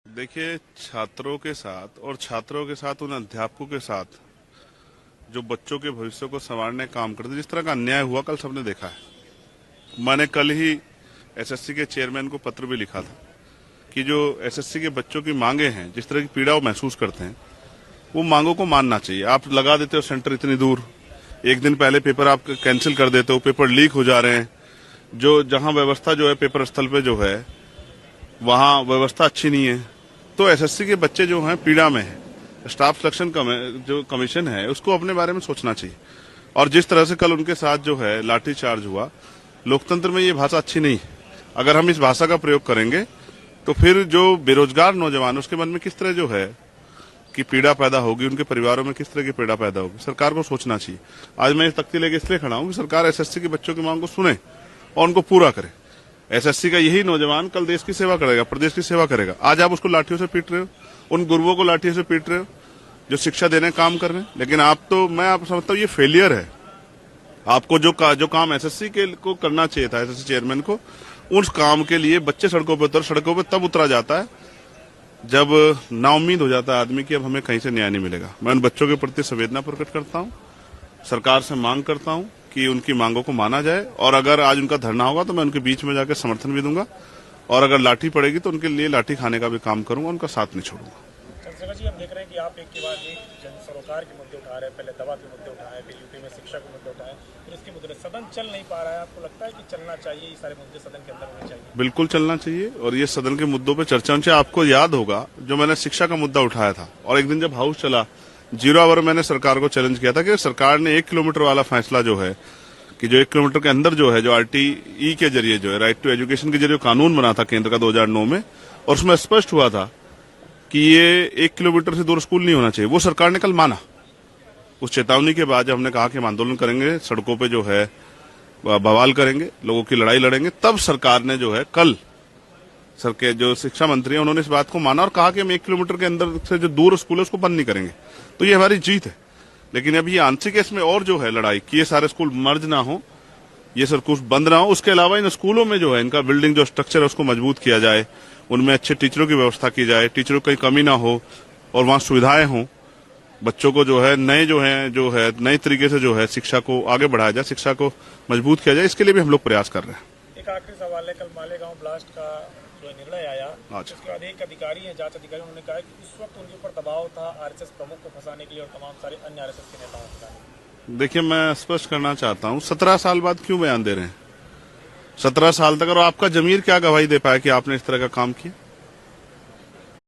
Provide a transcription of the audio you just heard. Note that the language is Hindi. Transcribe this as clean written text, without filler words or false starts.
देखिए, छात्रों के साथ और छात्रों के साथ उन अध्यापकों के साथ जो बच्चों के भविष्य को संवारने का काम करते, जिस तरह का अन्याय हुआ कल सबने देखा है। मैंने कल ही एसएससी के चेयरमैन को पत्र भी लिखा था कि जो एसएससी के बच्चों की मांगे हैं, जिस तरह की पीड़ा वो महसूस करते हैं, वो मांगों को मानना चाहिए। आप लगा देते हो सेंटर इतनी दूर, एक दिन पहले पेपर आप कैंसिल कर देते हो, पेपर लीक हो जा रहे हैं। जो जहां व्यवस्था जो है पेपर स्थल पे जो है वहां व्यवस्था अच्छी नहीं है, तो एसएससी के बच्चे जो हैं पीड़ा में है। स्टाफ सिलेक्शन जो कमीशन है उसको अपने बारे में सोचना चाहिए। और जिस तरह से कल उनके साथ जो है लाठीचार्ज हुआ, लोकतंत्र में ये भाषा अच्छी नहीं। अगर हम इस भाषा का प्रयोग करेंगे तो फिर जो बेरोजगार नौजवान उसके मन में किस तरह जो है कि पीड़ा पैदा होगी, उनके परिवारों में किस तरह की पीड़ा पैदा होगी, सरकार को सोचना चाहिए। आज मैं इस तख्ती लेके इसलिए खड़ा हूं कि सरकार एसएससी के बच्चों की मांग को सुने और उनको पूरा करे। एसएससी का यही नौजवान कल देश की सेवा करेगा, प्रदेश की सेवा करेगा। आज आप उसको लाठियों से पीट रहे हो, उन गुरुओं को लाठियों से पीट रहे हो जो शिक्षा देने काम कर रहे हैं। लेकिन मैं आप समझता हूँ ये फेलियर है। आपको जो काम एसएससी के को करना चाहिए था, एसएससी चेयरमैन को, उस काम के लिए बच्चे सड़कों पर तब उतरा जाता है जब नाउम्मीद हो जाता है आदमी कि अब हमें कहीं से न्याय नहीं मिलेगा। मैं उन बच्चों के प्रति संवेदना प्रकट करता हूँ, सरकार से मांग करता हूँ कि उनकी मांगों को माना जाए। और अगर आज उनका धरना होगा तो मैं उनके बीच में जाकर समर्थन भी दूंगा, और अगर लाठी पड़ेगी तो उनके लिए लाठी खाने का भी काम करूंगा, उनका साथ नहीं छोड़ूंगा। चंद्रशेखर जी, हम देख रहे हैं कि आप एक के बाद एक जन सरोकार के मुद्दे उठा रहे हैं। पहले दवा के मुद्दे उठाए, फिर यूपी में शिक्षा के मुद्दे उठाए, फिर इसके मुद्दे। सदन चल नहीं पा रहा है, आपको लगता है कि चलना चाहिए, ये सारे मुद्दे सदन के अंदर होने चाहिए? बिल्कुल चलना चाहिए, और ये सदन के मुद्दों पर चर्चा होनी चाहिए। आपको याद होगा जो मैंने शिक्षा का मुद्दा उठाया था, और एक दिन जब हाउस चला 0 आवर मैंने सरकार को चैलेंज किया था कि सरकार ने 1 किलोमीटर वाला फैसला जो है कि जो 1 किलोमीटर के अंदर जो है, जो आरटीई के जरिए जो है, राइट टू एजुकेशन के जरिए कानून बना था केंद्र का 2009 में, और उसमें स्पष्ट हुआ था कि ये 1 किलोमीटर से दूर स्कूल नहीं होना चाहिए, वो सरकार ने कल माना। उस चेतावनी के बाद जब हमने कहा कि हम आंदोलन करेंगे, सड़कों पे जो है बवाल करेंगे, लोगों की लड़ाई लड़ेंगे, तब सरकार ने जो है कल सर के जो शिक्षा मंत्री हैं उन्होंने इस बात को माना और कहा कि हम 1 किलोमीटर के अंदर से जो दूर स्कूल है उसको बंद नहीं करेंगे। तो ये हमारी जीत है। लेकिन अभी आंशिक इसमें और जो है लड़ाई कि ये सारे स्कूल मर्ज ना हो, ये सर कुछ बंद ना हो। उसके अलावा इन स्कूलों में जो है इनका बिल्डिंग जो स्ट्रक्चर है उसको मजबूत किया जाए, उनमें अच्छे टीचरों की व्यवस्था की जाए, टीचरों की कहीं कमी ना हो, और वहां सुविधाएं हों। बच्चों को जो है नए तरीके से जो है शिक्षा को आगे बढ़ाया जाए, शिक्षा को मजबूत किया जाए। इसके लिए भी हम लोग प्रयास कर रहे हैं। एक आखिरी सवाल है, कल मालेगांव ब्लास्ट का जो निर्णय आया, उसके बाद एक अधिकारी है, जांच अधिकारी, उन्होंने कहा कि उस वक्त उनके ऊपर दबाव था आरएसएस प्रमुख को फंसाने के लिए और तमाम सारे अन्य आरएसएस के नेताओं को फंसाने के लिए। देखिए, मैं स्पष्ट करना चाहता हूँ, 17 साल बाद क्यों बयान दे रहे हैं? 17 साल तक, और आपका जमीर क्या गवाही दे पाया कि आपने इस तरह का काम किया?